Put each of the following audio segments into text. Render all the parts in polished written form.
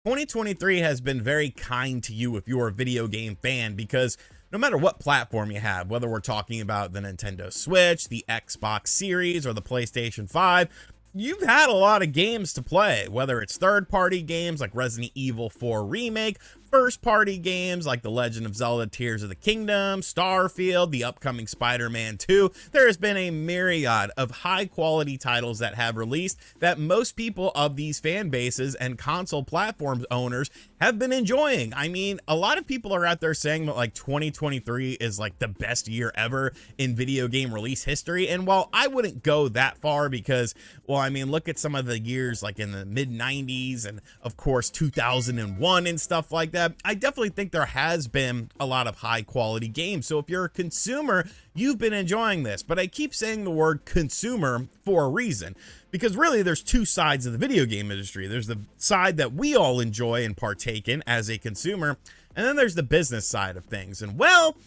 2023 has been very kind to you if you're a video game fan because no matter what platform you have, whether we're talking about the Nintendo Switch, the Xbox Series, or the PlayStation 5, you've had a lot of games to play, whether it's third-party games like Resident Evil 4 Remake, first-party games like The Legend of Zelda Tears of the Kingdom, Starfield, the upcoming Spider-Man 2. There has been a myriad of high-quality titles that have released that most people of these fan bases and console platforms owners have been enjoying. I mean, a lot of people are out there saying that like 2023 is like the best year ever in video game release history. And while I wouldn't go that far because, well, I mean, look at some of the years like in the mid 90s and of course 2001 and stuff like that. I definitely think there has been a lot of high quality games. So if you're a consumer, you've been enjoying this, but I keep saying the word consumer for a reason. Because really, there's two sides of the video game industry. There's the side that we all enjoy and partake in as a consumer, and then there's the business side of things. And well,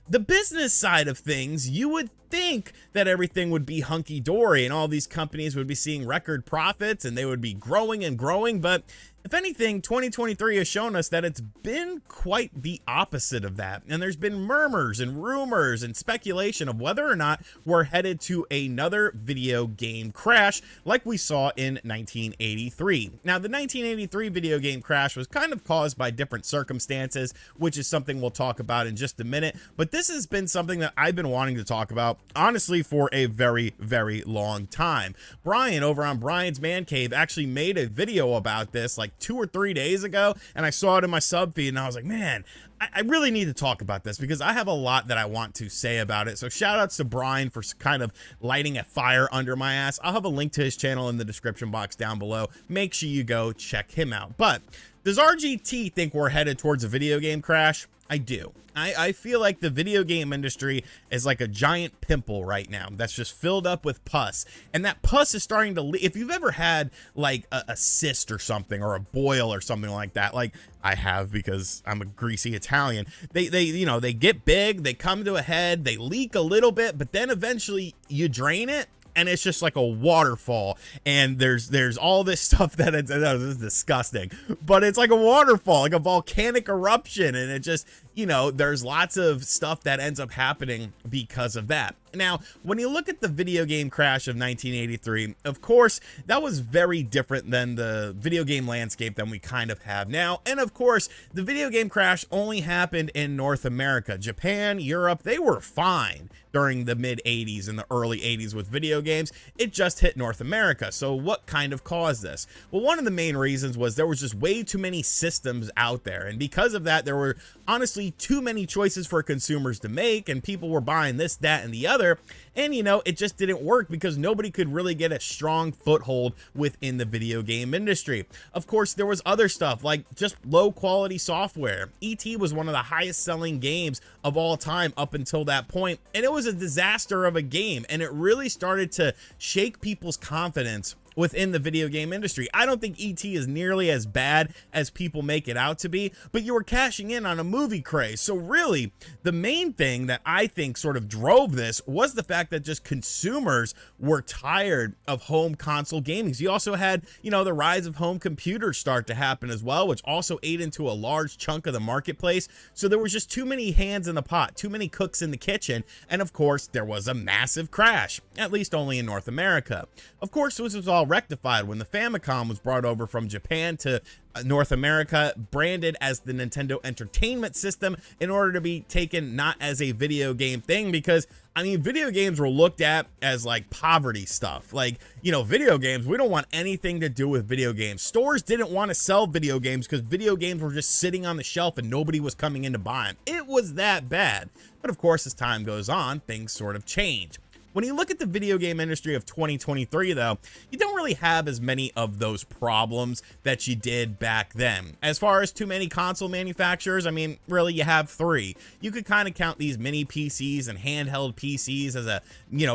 the business side of things, you would think that everything would be hunky-dory and all these companies would be seeing record profits and they would be growing and growing, but if anything, 2023 has shown us that it's been quite the opposite of that. And there's been murmurs and rumors and speculation of whether or not we're headed to another video game crash like we saw in 1983. Now, the 1983 video game crash was kind of caused by different circumstances, which is something we'll talk about in just a minute. But this has been something that I've been wanting to talk about, honestly, for a very, very long time. Brian over on Brian's Man Cave actually made a video about this like 2 or 3 days ago, and I saw it in my sub feed and I was like, man, I really need to talk about this because I have a lot that I want to say about it. So shout outs to Brian for kind of lighting a fire under my ass. I'll have a link to his channel in the description box down below. Make sure you go check him out. But does RGT think we're headed towards a video game crash? I do. I feel like the video game industry is like a giant pimple right now that's just filled up with pus, and that pus is starting to if you've ever had like a cyst or something, or a boil or something like that, like I have because I'm a greasy Italian, they they get big, they come to a head, they leak a little bit, but then eventually you drain it and it's just like a waterfall, and there's all this stuff that it's disgusting, but it's like a waterfall, like a volcanic eruption, and it just, there's lots of stuff that ends up happening because of that. Now, when you look at the video game crash of 1983, of course, that was very different than the video game landscape that we kind of have now. And of course, the video game crash only happened in North America. Japan, Europe, they were fine during the mid 80s and the early 80s with video games. It just hit North America. So what kind of caused this? Well, one of the main reasons was there was just way too many systems out there. And because of that, there were honestly too many choices for consumers to make, and people were buying this, that, and the other. And it just didn't work because nobody could really get a strong foothold within the video game industry. Of course, there was other stuff like just low quality software. E.T. was one of the highest selling games of all time up until that point, and it was a disaster of a game, and it really started to shake people's confidence within the video game industry. I don't think E.T. is nearly as bad as people make it out to be, but you were cashing in on a movie craze. So really, the main thing that I think sort of drove this was the fact that just consumers were tired of home console gaming. You also had, the rise of home computers start to happen as well, which also ate into a large chunk of the marketplace. So there was just too many hands in the pot, too many cooks in the kitchen, and of course, there was a massive crash, at least only in North America. Of course, this was all rectified when the Famicom was brought over from Japan to North America, branded as the Nintendo Entertainment System, in order to be taken not as a video game thing, because I mean, video games were looked at as like poverty stuff. Like, video games, we don't want anything to do with video games. Stores didn't want to sell video games because video games were just sitting on the shelf and nobody was coming in to buy them. It was that bad. But of course, as time goes on, things sort of change. When you look at the video game industry of 2023, though, you don't really have as many of those problems that you did back then. As far as too many console manufacturers, I mean, really, you have 3. You could kind of count these mini PCs and handheld PCs as a,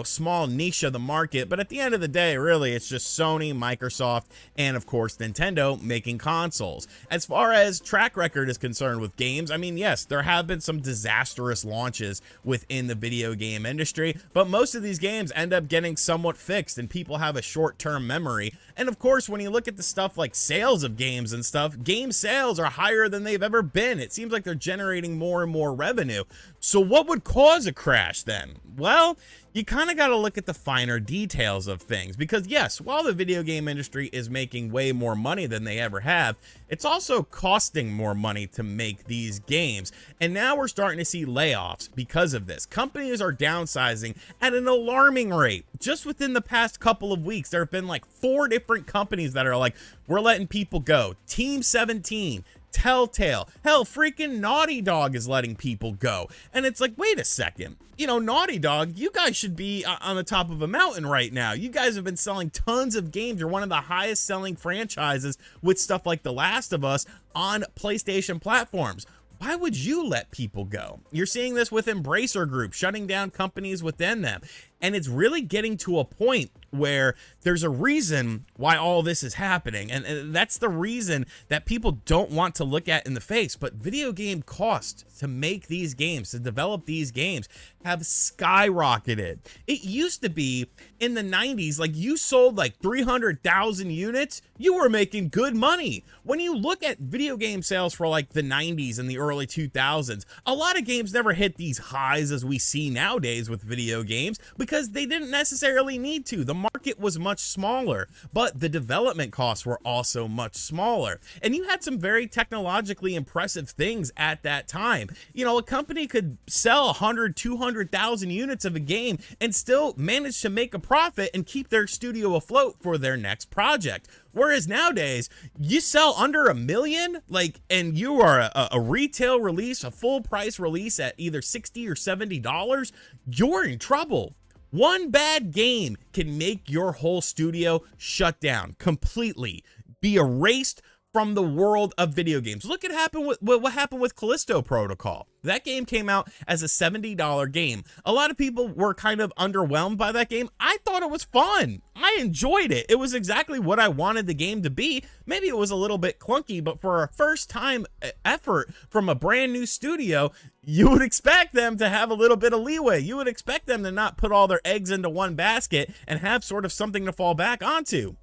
small niche of the market. But at the end of the day, really, it's just Sony, Microsoft, and of course, Nintendo making consoles. As far as track record is concerned with games, I mean, yes, there have been some disastrous launches within the video game industry, but most of these games end up getting somewhat fixed, and people have a short-term memory And of course, when you look at the stuff like sales of games and stuff, game sales are higher than they've ever been. It seems like they're generating more and more revenue. So what would cause a crash then? Well, you kind of got to look at the finer details of things, because yes, while the video game industry is making way more money than they ever have, it's also costing more money to make these games. And now we're starting to see layoffs because of this. Companies are downsizing at an alarming rate. Just within the past couple of weeks, there have been like 4 different companies that are like, we're letting people go. Team 17, Telltale, hell, freaking Naughty Dog is letting people go. And it's like, wait a second, you know, Naughty Dog, you guys should be on the top of a mountain right now. You guys have been selling tons of games. You're one of the highest selling franchises with stuff like The Last of Us on PlayStation platforms. Why would you let people go? You're seeing this with Embracer Group shutting down companies within them. And it's really getting to a point where there's a reason why all this is happening. And that's the reason that people don't want to look at in the face. But video game costs to make these games, to develop these games, have skyrocketed. It used to be in the 90s, like you sold like 300,000 units, you were making good money. When you look at video game sales for like the 90s and the early 2000s, a lot of games never hit these highs as we see nowadays with video games, because they didn't necessarily need to. The market was much smaller, but the development costs were also much smaller. And you had some very technologically impressive things at that time. You know, a company could sell 100, 200,000 units of a game and still manage to make a profit and keep their studio afloat for their next project. Whereas nowadays, you sell under 1 million, like, and you are a retail release, a full price release at either $60 or $70, you're in trouble. One bad game can make your whole studio shut down completely, be erased from the world of video games. Look at what happened with Callisto Protocol. That game came out as a $70 game. A lot of people were kind of underwhelmed by that game. I thought it was fun. I enjoyed it. It was exactly what I wanted the game to be. Maybe it was a little bit clunky, but for a first time effort from a brand new studio, you would expect them to have a little bit of leeway. You would expect them to not put all their eggs into one basket and have sort of something to fall back onto.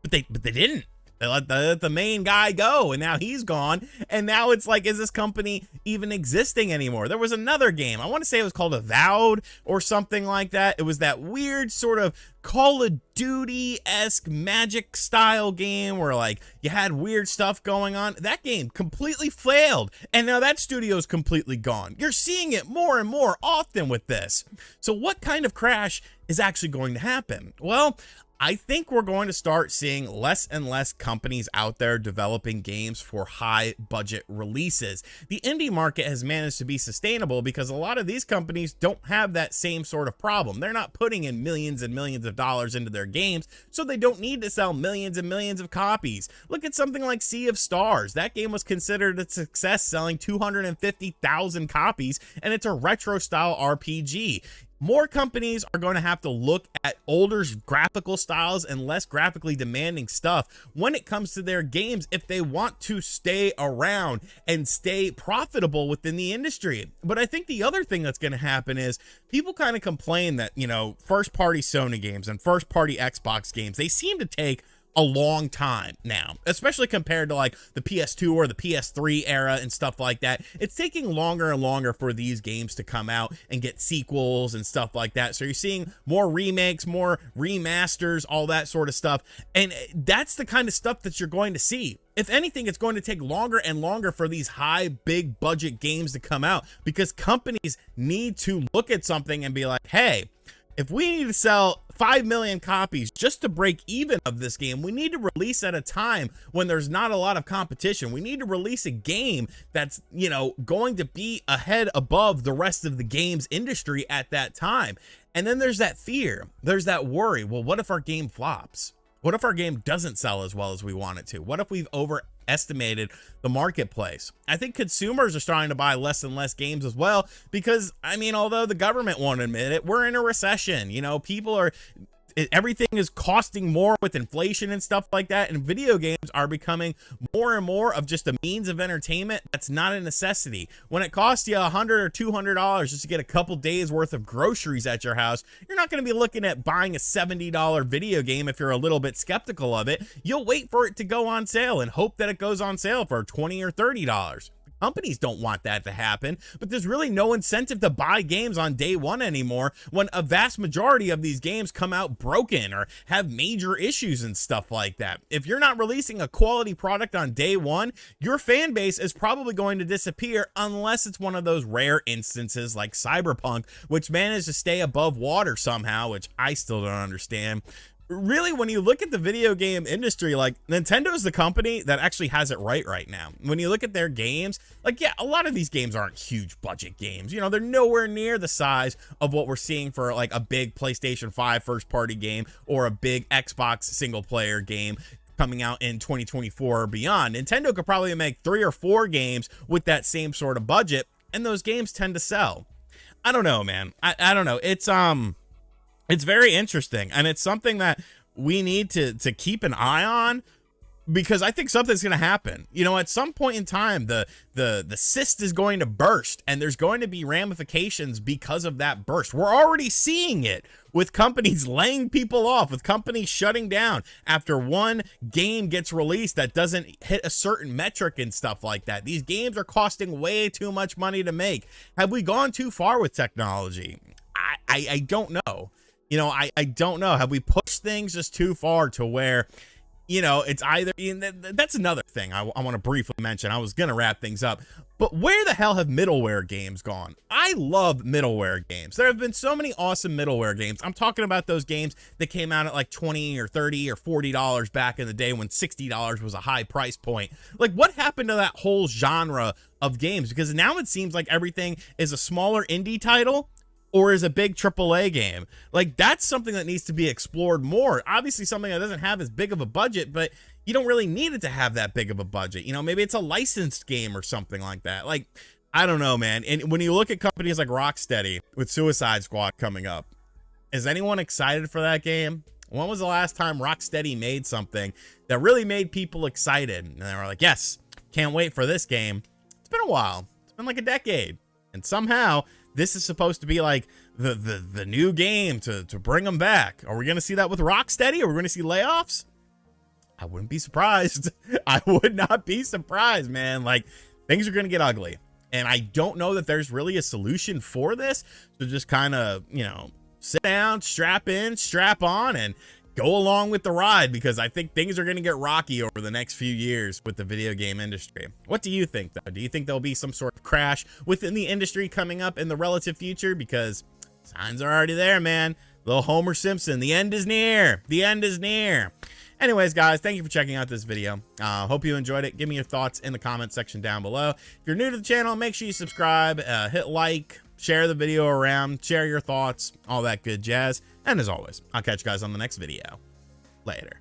But they didn't. They let the main guy go, and now he's gone. And now it's like, is this company even existing anymore? There was another game. I want to say it was called Avowed or something like that. It was that weird sort of Call of Duty-esque magic style game where like you had weird stuff going on. That game completely failed, and now that studio is completely gone. You're seeing it more and more often with this. So what kind of crash is actually going to happen? Well, I think we're going to start seeing less and less companies out there developing games for high budget releases. The indie market has managed to be sustainable because a lot of these companies don't have that same sort of problem. They're not putting in millions and millions of dollars into their games, so they don't need to sell millions and millions of copies. Look at something like Sea of Stars. That game was considered a success, selling 250,000 copies, and it's a retro style RPG. More companies are going to have to look at older graphical styles and less graphically demanding stuff when it comes to their games if they want to stay around and stay profitable within the industry. But I think the other thing that's going to happen is people kind of complain that, you know, first party Sony games and first party Xbox games, they seem to take a long time now, especially compared to like the PS2 or the PS3 era and stuff like that. It's taking longer and longer for these games to come out and get sequels and stuff like that. So you're seeing more remakes, more remasters, all that sort of stuff. And that's the kind of stuff that you're going to see. If anything, it's going to take longer and longer for these high, big budget games to come out because companies need to look at something and be like, hey, if we need to sell 5 million copies just to break even of this game, we need to release at a time when there's not a lot of competition. We need to release a game that's, you know, going to be ahead above the rest of the games industry at that time. And then there's that fear. There's that worry. Well, what if our game flops? What if our game doesn't sell as well as we want it to? What if we've overestimated the marketplace? I think consumers are starting to buy less and less games as well because, I mean, although the government won't admit it, we're in a recession. You know, people are everything is costing more with inflation and stuff like that, and video games are becoming more and more of just a means of entertainment that's not a necessity. When it costs you $100 or $200 just to get a couple days worth of groceries at your house, you're not going to be looking at buying a $70 video game if you're a little bit skeptical of it. You'll wait for it to go on sale and hope that it goes on sale for $20 or $30. Companies don't want that to happen, but there's really no incentive to buy games on day one anymore when a vast majority of these games come out broken or have major issues and stuff like that. If you're not releasing a quality product on day one, your fan base is probably going to disappear unless it's one of those rare instances like Cyberpunk, which managed to stay above water somehow, which I still don't understand. Really, when you look at the video game industry, like, Nintendo's the company that actually has it right now. When you look at their games, like, yeah, a lot of these games aren't huge budget games. You know, they're nowhere near the size of what we're seeing for like a big PlayStation 5 first party game or a big Xbox single player game coming out in 2024 or beyond. Nintendo could probably make 3 or 4 games with that same sort of budget, and those games tend to sell. I don't know, man. I don't know. It's very interesting, and it's something that we need to keep an eye on, because I think something's going to happen. You know, at some point in time, the cyst is going to burst, and there's going to be ramifications because of that burst. We're already seeing it with companies laying people off, with companies shutting down after one game gets released that doesn't hit a certain metric and stuff like that. These games are costing way too much money to make. Have we gone too far with technology? I don't know. You know, I don't know. Have we pushed things just too far to where, you know, it's either, that's another thing I want to briefly mention. I was going to wrap things up, but where the hell have middleware games gone? I love middleware games. There have been so many awesome middleware games. I'm talking about those games that came out at like $20 or $30 or $40 back in the day when $60 was a high price point. Like, what happened to that whole genre of games? Because now it seems like everything is a smaller indie title or is a big AAA game. Like, that's something that needs to be explored more. Obviously something that doesn't have as big of a budget, but you don't really need it to have that big of a budget. You know, maybe it's a licensed game or something like that. Like, I don't know, man. And when you look at companies like Rocksteady with Suicide Squad coming up, is anyone excited for that game? When was the last time Rocksteady made something that really made people excited? And they were like, yes, can't wait for this game. It's been a while. It's been like a decade. And somehow this is supposed to be like the new game to bring them back. Are we going to see that with Rocksteady? Are we going to see layoffs? I wouldn't be surprised. I would not be surprised, man. Like, things are going to get ugly. And I don't know that there's really a solution for this. So just kind of, you know, sit down, strap in, strap on, and go along with the ride, because I think things are going to get rocky over the next few years with the video game industry. What do you think, though? Do you think there'll be some sort of crash within the industry coming up in the relative future? Because signs are already there, man. Little Homer Simpson, the end is near. The end is near. Anyways, guys, thank you for checking out this video. Hope you enjoyed it. Give me your thoughts in the comment section down below. If you're new to the channel, make sure you subscribe, hit like, share the video around, share your thoughts, all that good jazz. And as always, I'll catch you guys on the next video. Later.